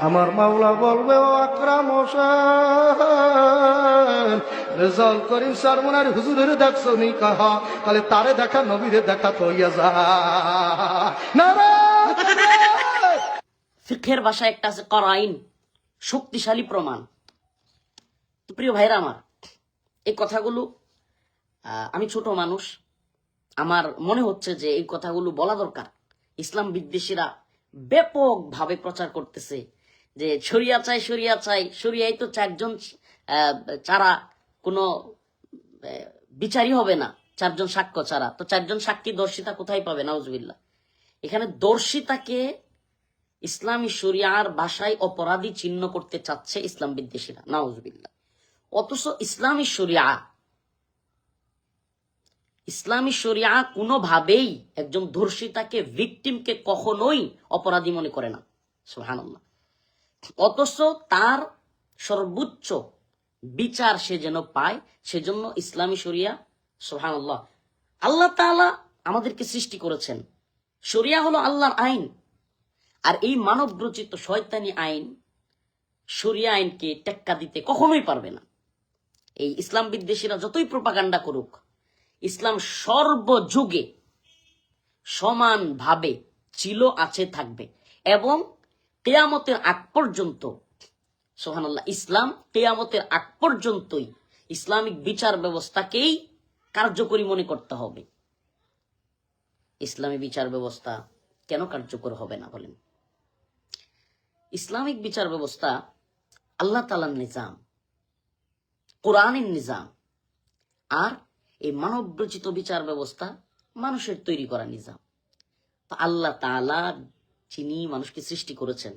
আমার মাওলা বলবে ও আকরাম হোসেন, রেজাউল করিম সারমনার হুজুরের দেখছো নি কাহা, তাহলে তারে দেখা নবীরে দেখা তো ইয়া যা ফিকহের ভাষায় একটা আছে করাইন, শক্তিশালী প্রমাণ। তো প্রিয় ভাইরা আমার, এই কথাগুলো আমি ছোট মানুষ, আমার মনে হচ্ছে যে এই কথাগুলো বলা দরকার। ইসলাম বিদ্বেষীরা ব্যাপকভাবে প্রচার করতেছে যে শরিয়া চাই, শরিয়া চাই, শরিয়ায় তো চারজন ছাড়া কোনো বিচারই হবে না, চারজন সাক্ষ্য ছাড়া। তো চারজন সাক্ষী দর্শিতা কোথায় পাবে? নাউজুবিল্লাহ। এখানে দর্শিতাকে ইসলামী শরিয়ার ভাষায় অপরাধী চিহ্ন করতে চাচ্ছে ইসলাম বিদ্বেষীরা, নাউজুবিল্লাহ। অথচ ইসলামী শরিয়া কোনোভাবেই একজন ধর্ষিতাকে, ভিকটিমকে কখনোই অপরাধী মনে করে না, সুবহানাল্লাহ। অথচ তার সর্বোচ্চ বিচার সে যেন পায়, সেজন্য ইসলামী শরিয়া, সুবহানাল্লাহ। আল্লাহ তাআলা আমাদেরকে সৃষ্টি করেছেন, শরিয়া হলো আল্লাহর আইন। আর এই মানব রচিত শয়তানি আইন, শরিয়া আইনকে টেক্কা দিতে কখনোই পারবে না। এই ইসলাম বিদ্বেষীরা যতই প্রপাগান্ডা করুক, ইসলাম সর্বযুগে সমানভাবে ছিল, আছে, থাকবে এবং কিয়ামতের আগ পর্যন্ত, সুবহানাল্লাহ, ইসলাম কিয়ামতের আগ পর্যন্তই ইসলামিক বিচার ব্যবস্থাকেই কার্যকরী মনে করতে হবে। ইসলামী বিচার ব্যবস্থা কেন কার্যকর হবে না বলেন? ইসলামিক বিচার ব্যবস্থা আল্লাহ তাআলার নিজাম, কোরআনের নিজাম। আর এই মানব রচিত বিচার ব্যবস্থা মানুষের তৈরি করা নিজাম। তো আল্লাহ তাআলা যিনি মানুষকে সৃষ্টি করেছেন,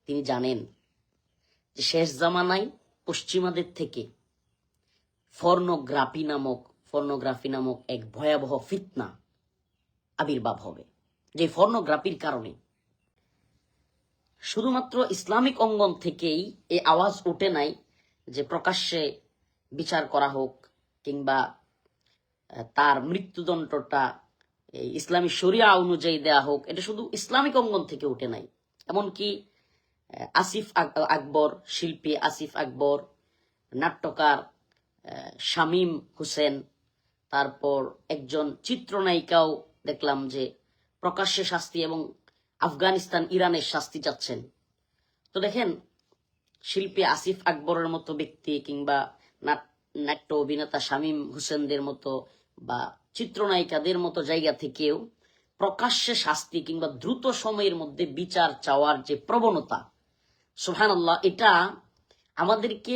তিনি জানেন যে শেষ জামানায় পশ্চিমাদের থেকে পর্নোগ্রাফি নামক এক ভয়াবহ ফিতনা আবির্ভাব হবে। যে পর্নোগ্রাফির কারণে শুধুমাত্র ইসলামিক অঙ্গন থেকেই এই আওয়াজ ওঠে নাই যে প্রকাশ্যে বিচার করা হোক কিংবা তার মৃত্যুদণ্ডটা এই ইসলামী শরিয়া অনুযায়ী দেয়া হোক। এটা শুধু ইসলামিক অঙ্গন থেকে উঠে নাই। এমনকি শিল্পী আসিফ আকবর, নাট্যকার শামীম হোসেন, তারপর একজন চিত্রনায়িকাও দেখলাম যে প্রকাশ্যে শাস্তি এবং আফগানিস্তান, ইরানের শাস্তি চাচ্ছেন। তো দেখেন, শিল্পী আসিফ আকবরের মতো ব্যক্তি কিংবা নাট্য অভিনেতা শামীম হোসেনদের মতো বা চিত্রনায়িকাদের মতো জায়গা থেকেও প্রকাশ্যে শাস্তি কিংবা দ্রুত সময়ের মধ্যে বিচার চাওয়ার যে প্রবণতা, সুবহানাল্লাহ, এটা আমাদেরকে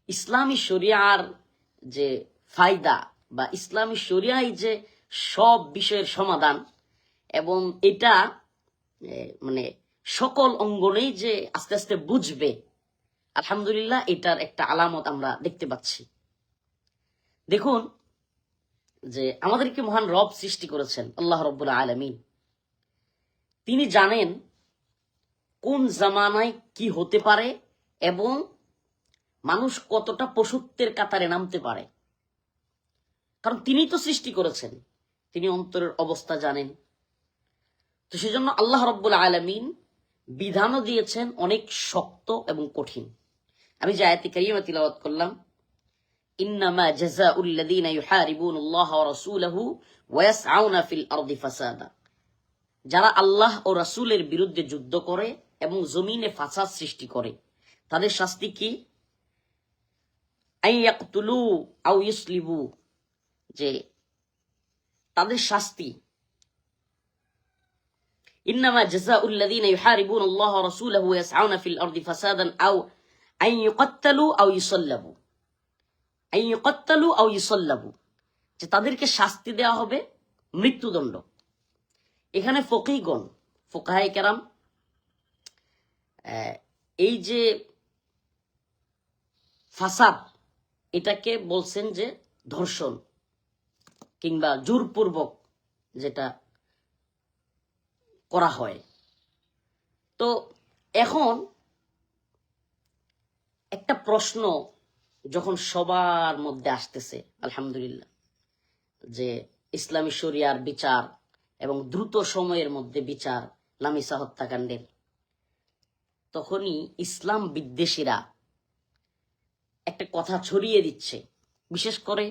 ইসলামী শরিয়ার যে ফায়দা বা ইসলামী শরিয়ায় যে সব বিষয়ের সমাধান এবং এটা মানে সকল অঙ্গনেই যে আস্তে আস্তে বুঝবে, আলহামদুলিল্লাহ, এটার একটা আলামত আমরা দেখতে পাচ্ছি। দেখুন যে আমাদেরকে মহান রব সৃষ্টি করেছেন আল্লাহ রাব্বুল আলামিন। তিনি জানেন কোন জামানায় কি হতে পারে এবং মানুষ কতটা পশুত্বের কাতারে নামতে পারে, কারণ তিনি তো সৃষ্টি করেছেন, তিনি অন্তরের অবস্থা জানেন। তো সেজন্য আল্লাহ রাব্বুল আলামিন বিধানও দিয়েছেন অনেক শক্ত এবং কঠিন। আমি যে আয়াতে কারিমা তিলাওয়াত করলাম, ইন্নামা জাযাউল লাযীনা ইউহারিবুনাল্লাহা ওয়া রাসূলাহু ওয়া ইয়াসআউনা ফিল আরদি ফাসাদা, যারা আল্লাহ ও রাসূলের বিরুদ্ধে যুদ্ধ করে এবং জমিনে ফাসাদ সৃষ্টি করে, তাদের শাস্তি কি? আইয়াকতুলু আও ইউসলিবু, যে তাদের শাস্তি, ইন্নামা জাযাউল লাযীনা ইউহারিবুনাল্লাহা ওয়া রাসূলাহু ওয়া ইয়াসআউনা ফিল আরদি ফাসাদান আও আইয়ুকাত্তালু আও ইউসাল্লাবু, যে তাদেরকে শাস্তি দেওয়া হবে মৃত্যুদণ্ড। এখানে ফুকাহায়ে কেরাম এই যে ফাসাদ, এটাকে বলছেন যে ধর্ষণ কিংবা জোরপূর্বক যেটা করা হয়। তো এখন একটা প্রশ্ন যখন সবার মধ্যে আসতেছে, আলহামদুলিল্লাহ, যে ইসলামী শরিয়ার বিচার এবং দ্রুত সময়ের মধ্যে বিচার লামিসা হত্যাকাণ্ডের, তখনই ইসলাম বিদ্বেষীরা একটা কথা ছড়িয়ে দিচ্ছে, বিশেষ করে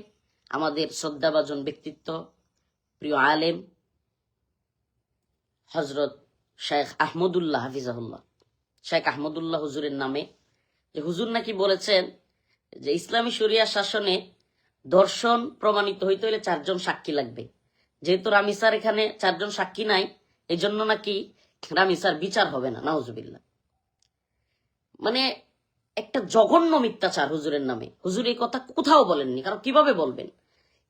আমাদের শ্রদ্ধাভাজন ব্যক্তিত্ব, প্রিয় আলেম হজরত শেখ আহমদুল্লাহ হাফিজাহুল্লাহ, শেখ আহমদুল্লাহ হুজুরের নামে, যে হুজুর নাকি বলেছেন যে ইসলামী শরিয়া শাসনে ধর্ষণ প্রমাণিত হইতে হলে 4 জন সাক্ষী লাগবে। যেহেতু রামিসার এখানে 4 জন সাক্ষী নাই, এই জন্য নাকি রামিসার বিচার হবে না। নাউজুবিল্লাহ। মানে একটা জঘন্য মিথ্যাচার হুজুরের নামে। হুজুর এই কথা কোথাও বলেননি, কারণ কিভাবে বলবেন?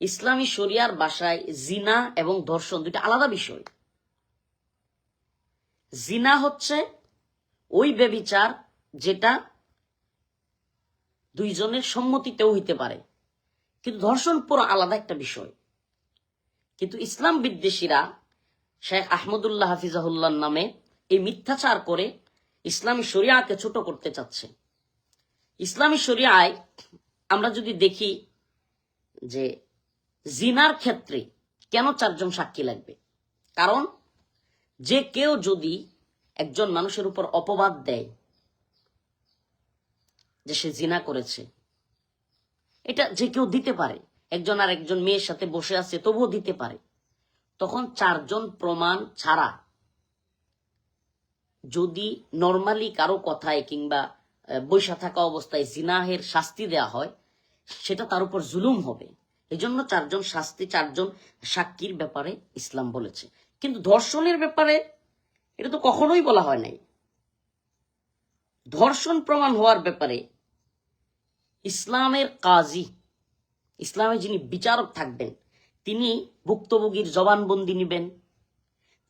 ইসলামী শরিয়ার ভাষায় জিনা এবং ধর্ষণ দুইটা আলাদা বিষয়। জিনা হচ্ছে ওই ব্যভিচার যেটা দুইজনের সম্মতিতেও হইতে পারে, কিন্তু ধর্ষণ পুরো আলাদা একটা বিষয়। কিন্তু ইসলাম বিদ্বেষীরা শেখ আহমদুল্লাহ হাফিজাহুল্লাহর নামে এই মিথ্যাচার করে ইসলামী শরিয়াকে ছোট করতে চাচ্ছে। ইসলামী শরিয়ায় আমরা যদি দেখি যে জিনার ক্ষেত্রে কেন 4 জন সাক্ষী লাগবে, কারণ যে কেউ যদি একজন মানুষের উপর অপবাদ দেয় যে সে জিনা করেছে, এটা যে কেউ দিতে পারে। একজন আর একজন মেয়ের সাথে বসে আছে তবুও দিতে পারে। তখন 4 জন প্রমাণ ছাড়া যদি নরমালি কারো কথায় কিংবা বৈশা থাকা অবস্থায় জিনাহের শাস্তি দেয়া হয়, সেটা তার উপর জুলুম হবে। এই জন্য 4 জন শাস্তি, 4 জন সাক্ষীর ব্যাপারে ইসলাম বলেছে। কিন্তু ধর্ষণের ব্যাপারে এটা তো কখনোই বলা হয় নাই। ধর্ষণ প্রমাণ হওয়ার ব্যাপারে ইসলামের কাজী, ইসলামে যিনি বিচারক থাকবেন, তিনি ভুক্তভোগীর জবানবন্দি নিবেন,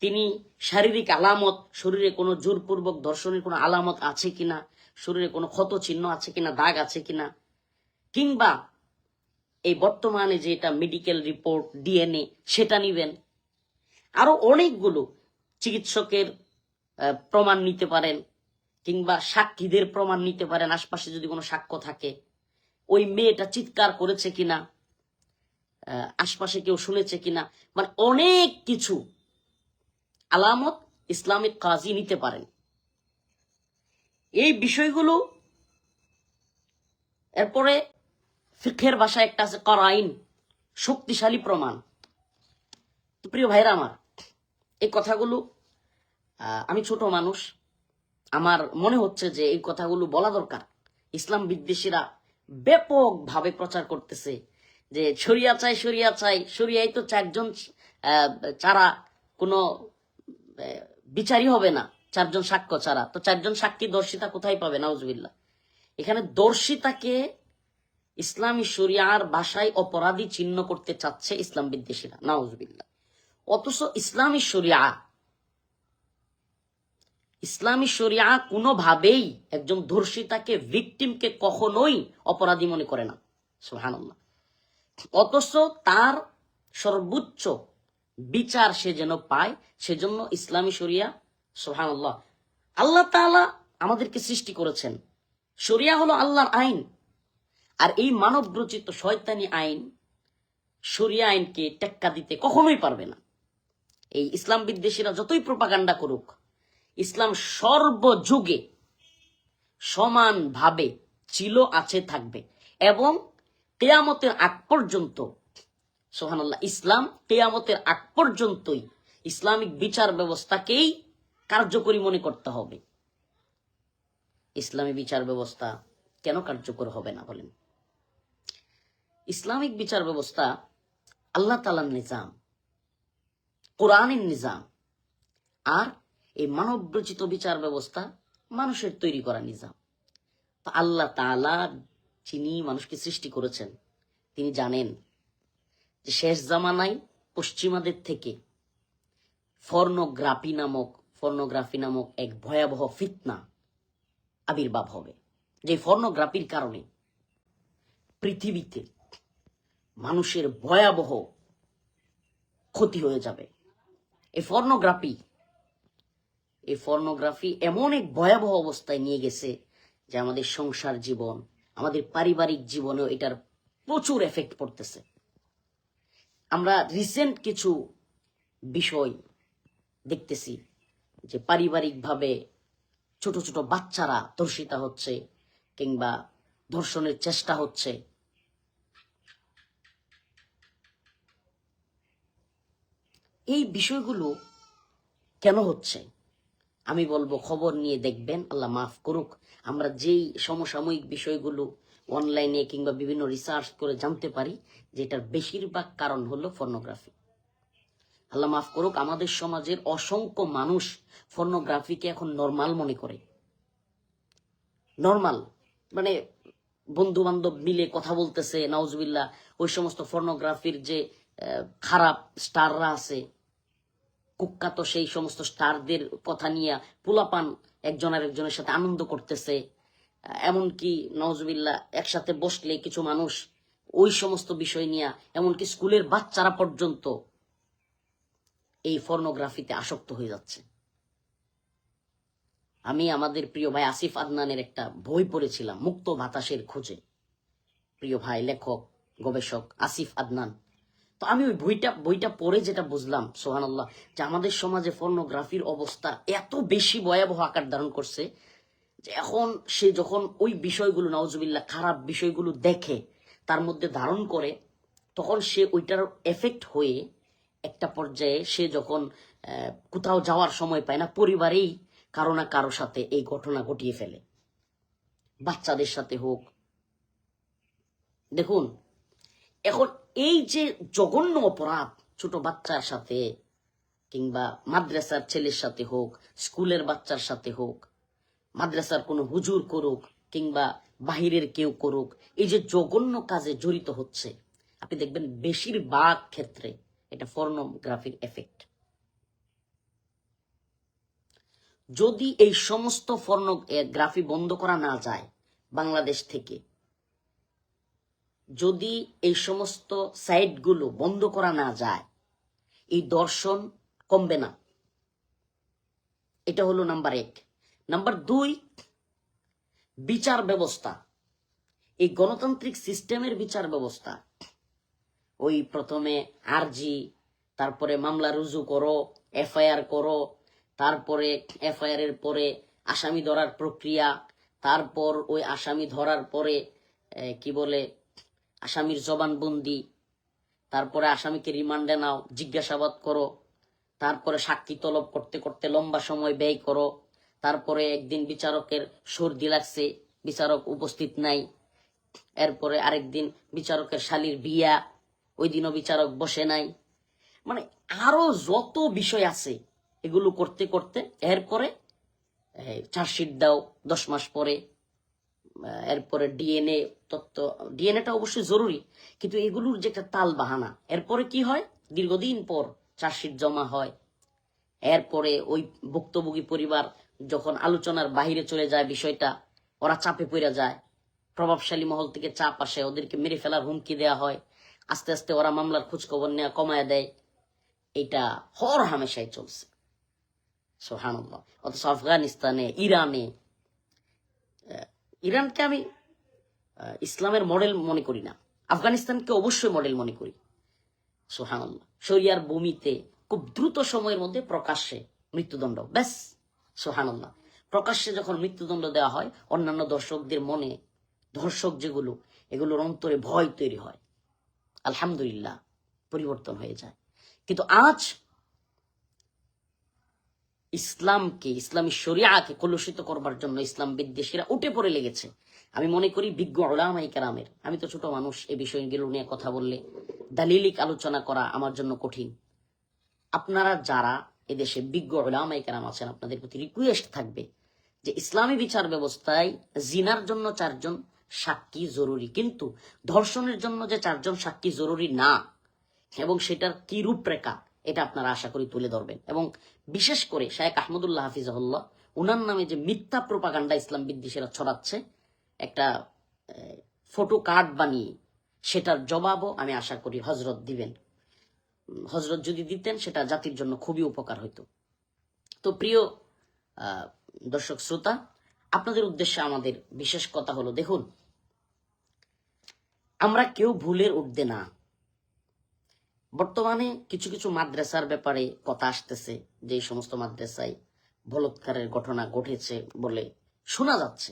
তিনি শারীরিক আলামত, শরীরে কোনো জোরপূর্বক ধর্ষণের কোনো আলামত আছে কিনা, শরীরে কোনো ক্ষত চিহ্ন আছে কিনা, দাগ আছে কিনা, কিংবা এই বর্তমানে যে এটা মেডিকেল রিপোর্ট ডিএনএ সেটা নিবেন। আরো অনেকগুলো চিকিৎসকের প্রমাণ নিতে পারেন, কিংবা সাক্ষীদের প্রমাণ নিতে পারেন, আশপাশে যদি কোনো সাক্ষ্য থাকে, ওই মেয়েটা চিৎকার করেছে কিনা, আশপাশে কেউ শুনেছে কিনা, মানে অনেক কিছু আলামত ইসলামিক কাজী নিতে পারেন। এই বিষয়গুলো এরপরে ফিকহের ভাষায় একটা আছে করাইন, শক্তিশালী প্রমাণ। তো প্রিয় ভাইরা আমার, এই কথাগুলো আমি ছোট মানুষ, আমার মনে হচ্ছে যে এই কথাগুলো বলা দরকার। ইসলাম বিদ্বেষীরা ব্যাপকভাবে প্রচার করতেছে যে শরিয়া চাই, শরিয়া চাই, শরিয়ায় তো 4 জন ছাড়া কোনো বিচারই হবে না, 4 জন সাক্ষ্য ছাড়া। তো 4 জন সাক্ষী দর্শিতা কোথায় পাবে? নাউজুবিল্লাহ। এখানে দর্শিতাকে ইসলামী শরিয়ার ভাষায় অপরাধী চিহ্ন করতে চাচ্ছে ইসলাম বিদ্বেষীরা। নাউজুবিল্লাহ। অথচ ইসলামী শরিয়া কোনোভাবেই একজন ধর্ষিতাকে, ভিকটিমকে কখনোই অপরাধী মনে করে না। সুবহানাল্লাহ। অথচ তার সর্বোচ্চ বিচার সে যেন পায়, সেজন্য ইসলামী শরিয়া, সুবহানাল্লাহ, আল্লাহ তাআলা আমাদেরকে সৃষ্টি করেছেন। শরিয়া হলো আল্লাহর আইন, আর এই মানব রচিত শয়তানি আইন শরিয়া আইনকে টেক্কা দিতে কখনোই পারবে না। এই ইসলাম বিদ্বেষীরা যতই প্রপাগান্ডা করুক, ইসলাম সর্বযুগে সমানভাবে ছিল, আছে, থাকবে, এবং কিয়ামতের আগ পর্যন্ত, সুবহানাল্লাহ, ইসলাম কিয়ামতের আগ পর্যন্তই ইসলামিক বিচার ব্যবস্থাকেই কার্যকরী মনে করতে হবে। ইসলামী বিচার ব্যবস্থা কেন কার্যকর হবে না বলেন? ইসলামিক বিচার ব্যবস্থা আল্লাহ তাআলার নিজাম, কোরআনের নিজাম, আর এই মানব রচিত বিচার ব্যবস্থা মানুষের তৈরি করা নিজাম। তো আল্লাহ তাআলা যিনি মানুষকে সৃষ্টি করেছেন, তিনি জানেন যে শেষ জামানায় পশ্চিমাদের থেকে পর্নোগ্রাফি নামক এক ভয়াবহ ফিতনা আবির্ভাব হবে, যে পর্নোগ্রাফির কারণে পৃথিবীতে মানুষের ভয়াবহ ক্ষতি হয়ে যাবে। এই পর্নোগ্রাফি এমন এক ভয়াবহ অবস্থায় নিয়ে গেছে যে আমাদের সংসার জীবন, আমাদের পারিবারিক জীবনেও এটার প্রচুর এফেক্ট পড়তেছে। আমরা রিসেন্ট কিছু বিষয় দেখতেছি যে পারিবারিকভাবে ছোট ছোট বাচ্চারা ধর্ষিতা হচ্ছে কিংবা ধর্ষণের চেষ্টা হচ্ছে। এই বিষয়গুলো কেন হচ্ছে? আমি বলবো খবর নিয়ে দেখবেন, আল্লাহ মাফ করুক। আমরা যেই সমসাময়িক বিষয়গুলো অনলাইনে কিংবা বিভিন্ন রিসার্চ করে জানতে পারি যে এটার বেশিরভাগ কারণ হলো পর্নোগ্রাফি। আল্লাহ মাফ করুক, আমাদের সমাজের অসংখ্য মানুষ পর্নোগ্রাফিকে এখন নর্মাল মনে করে। নর্মাল মানে বন্ধু বান্ধব মিলে কথা বলতেছে, নাউজুবিল্লাহ, ওই সমস্ত পর্নোগ্রাফির যে খারাপ স্টাররা আছে, কুখ্যাত সেই সমস্ত স্টারদের কথা নিয়ে পোলাপান একজন আর একজনের সাথে আনন্দ করতেছে। এমনকি নাউজুবিল্লাহ একসাথে বসলে কিছু মানুষ ওই সমস্ত বিষয় নিয়ে, এমনকি স্কুলের বাচ্চারা পর্যন্ত এই পর্নোগ্রাফিতে আসক্ত হয়ে যাচ্ছে। আমি আমাদের প্রিয় ভাই আসিফ আদনানের একটা বই পড়েছিলাম, মুক্ত বাতাসের খোঁজে। প্রিয় ভাই লেখক গবেষক আসিফ আদনান। তো আমি ওই বইটা পড়ে যেটা বুঝলাম, সুবহানাল্লাহ, যে আমাদের সমাজে পর্নোগ্রাফির অবস্থা এত বেশি ভয়াবহ আকার ধারণ করছে যে এখন সে যখন ওই বিষয়গুলো, নাউজুবিল্লাহ, খারাপ বিষয়গুলো দেখে, তার মধ্যে ধারণ করে, তখন সে ওইটার এফেক্ট হয়ে একটা পর্যায়ে সে যখন কোথাও যাওয়ার সময় পায় না, পরিবারেই কারো না কারো সাথে এই ঘটনা ঘটিয়ে ফেলে, বাচ্চাদের সাথে হোক। দেখুন এখন এই যে জঘন্য অপরাধ, ছোট বাচ্চার সাথে কিংবা মাদ্রাসার ছেলের সাথে হোক, স্কুলের বাচ্চার সাথে হোক, মাদ্রাসার কোনো হুজুর করুক কিংবা বাহিরের কেউ করুক, এই যে জঘন্য কাজে জড়িত হচ্ছে, আপনি দেখবেন বেশিরভাগ ক্ষেত্রে এটা পর্নোগ্রাফির এফেক্ট। যদি এই সমস্ত পর্নোগ্রাফি বন্ধ করা না যায় বাংলাদেশ থেকে, যদি এই সমস্ত সাইটগুলো বন্ধ করা না যায়, এই দর্শন কমবে না। এটা হলো নাম্বার 1। নাম্বার 2, বিচার ব্যবস্থা। এই গণতান্ত্রিক সিস্টেমের বিচার ব্যবস্থা, ওই প্রথমে আরজি, তারপরে মামলা রুজু করো, এফআইআর করো, তারপরে এফআইআর এর পরে আসামি ধরার প্রক্রিয়া, তারপর ওই আসামি ধরার পরে কি বলে আসামির জবানবন্দি, তারপরে আসামিকে রিমান্ডে নাও, জিজ্ঞাসাবাদ করো, তারপরে সাক্ষী তলব করতে করতে লম্বা সময় ব্যয় করো, তারপরে একদিন বিচারকের সর্দি লাগছে, বিচারক উপস্থিত নাই, এরপরে আরেকদিন বিচারকের শালীর বিয়া, ওই দিনও বিচারক বসে নাই, মানে আরো যত বিষয় আছে এগুলো করতে করতে এরপরে চার্জশিট দাও 10 মাস পরে, এরপরে ডিএনএ তত্ত্ব, ডিএনএটা অবশ্যই জরুরি, কিন্তু এগুলোর যে একটা তাল বাহানা, এরপরে কি হয়, দীর্ঘদিন পর চার্জশিট জমা হয়, এরপরে ওই ভুক্তভোগী পরিবার যখন আলোচনার বাহিরে চলে যায় বিষয়টা, ওরা চাপে পড়ে যায়, প্রভাবশালী মহল থেকে চাপ আসে, ওদেরকে মেরে ফেলার হুমকি দেওয়া হয়, আস্তে আস্তে ওরা মামলার খোঁজখবর নেওয়া কমায় দেয়। এটা হর হামেশাই চলছে, সুবহানাল্লাহ। অথচ আফগানিস্তানে, ইরানে, ইরানকে আমি ইসলামের মডেল মনে করি না, আফগানিস্তানকে অবশ্যই মডেল মনে করি, সুবহানাল্লাহ। শরিয়ার ভূমিতে খুব দ্রুত সময়ের মধ্যে প্রকাশ্যে মৃত্যুদণ্ড, ব্যাস, সুবহানাল্লাহ। প্রকাশ্যে যখন মৃত্যুদণ্ড দেওয়া হয়, অন্যান্য দর্শকদের মনে, ধর্ষক যেগুলো, এগুলোর অন্তরে ভয় তৈরি হয়, আলহামদুলিল্লাহ পরিবর্তন হয়ে যায়। কিন্তু আজ ইসলামকে, ইসলামী শরিয়াকে কলুষিত করবার জন্য ইসলাম বিদ্বেষীরা উঠে পড়ে লেগেছে। আমি মনে করি বিজ্ঞ উলামায়ে কেরামের, আমি তো ছোট মানুষ, এই বিষয়গুলো নিয়ে কথা বললে দালিলিক আলোচনা করা আমার জন্য কঠিন। আপনারা যারা এদেশে বিজ্ঞ উলামায়ে কেরাম আছেন, আপনাদের প্রতি রিকোয়েস্ট থাকবে যে ইসলামী বিচার ব্যবস্থায় জিনার জন্য 4 জন সাক্ষী জরুরি, কিন্তু ধর্ষণের জন্য যে 4 জন সাক্ষী জরুরি না, এবং সেটার কি রূপরেখা, এটা আপনারা আশা করি তুলে ধরবেন। এবং বিশেষ করে শায়েখ আহমদুল্লাহ হাফিজাহুল্লাহ, উনার নামে যে মিথ্যা প্রোপাগান্ডা ইসলাম বিদ্বেষীরা ছড়াচ্ছে, একটা ফটো কার্ড বানিয়ে সেটার জবাবও আমি আশা করি হজরত দিবেন। হজরত যদি দিতেন সেটা জাতির জন্য খুবই উপকার হইতো। তো প্রিয় দর্শক শ্রোতা, আপনাদের উদ্দেশ্যে আমাদের বিশেষ কথা হলো, দেখুন, আমরা কেউ ভুলের ঊর্ধ্বে না। বর্তমানে কিছু কিছু মাদ্রাসার ব্যাপারে কথা আসতেছে, যে সমস্ত মাদ্রাসায় বলৎকারের ঘটনা ঘটেছে বলে শোনা যাচ্ছে।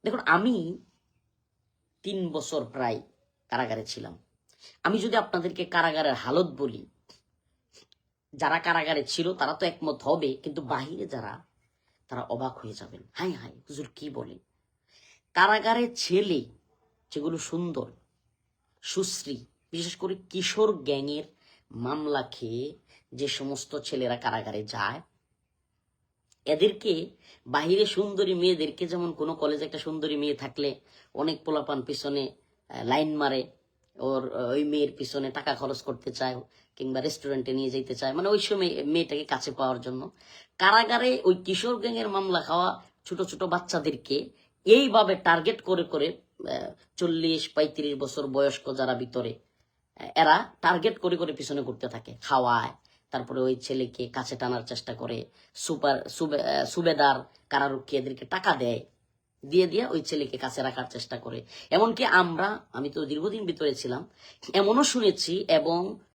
দেখুন, আমি 3 বছর প্রায় কারাগারে ছিলাম। আমি যদি আপনাদেরকে কারাগারের হালত বলি, যারা কারাগারে ছিল তারা তো একমত হবে, কিন্তু বাহিরে যারা, তারা অবাক হয়ে যাবেন। হাই হাই হুজুর কি বলেন? কারাগারের ছেলে যেগুলো সুন্দর সুশ্রী, বিশেষ করে কিশোর গ্যাংয়ের মামলা খেয়ে যে সমস্ত ছেলেরা কারাগারে যায়, এদেরকে বাহিরে সুন্দরী মেয়েদেরকে, যেমন কোনো কলেজে একটা সুন্দরী মেয়ে থাকলে অনেক পোলাপান পিছনে লাইন মারে, ওই মেয়ের পিছনে টাকা খরচ করতে চায় কিংবা রেস্টুরেন্টে নিয়ে যেতে চায়, মানে ওই সময় মেয়েটাকে কাছে পাওয়ার জন্য। কারাগারে ওই কিশোর গ্যাংয়ের মামলা খাওয়া ছোট ছোট বাচ্চাদেরকে এইভাবে টার্গেট করে করে 40-35 বছর বয়স্ক যারা ভিতরে, এরা টার্গেট করে করে পিছনে ঘুরতে থাকে, খাওয়ায়, তারপরে ওই ছেলেকে কাছে টানার চেষ্টা করে। সুবেদার কারারক্ষী এদেরকে টাকা দেয়, দিয়ে ওই ছেলেকে কাছে রাখার চেষ্টা করে। এমনকি আমি তো দীর্ঘদিন ভিতরে ছিলাম, এমনও শুনেছি এবং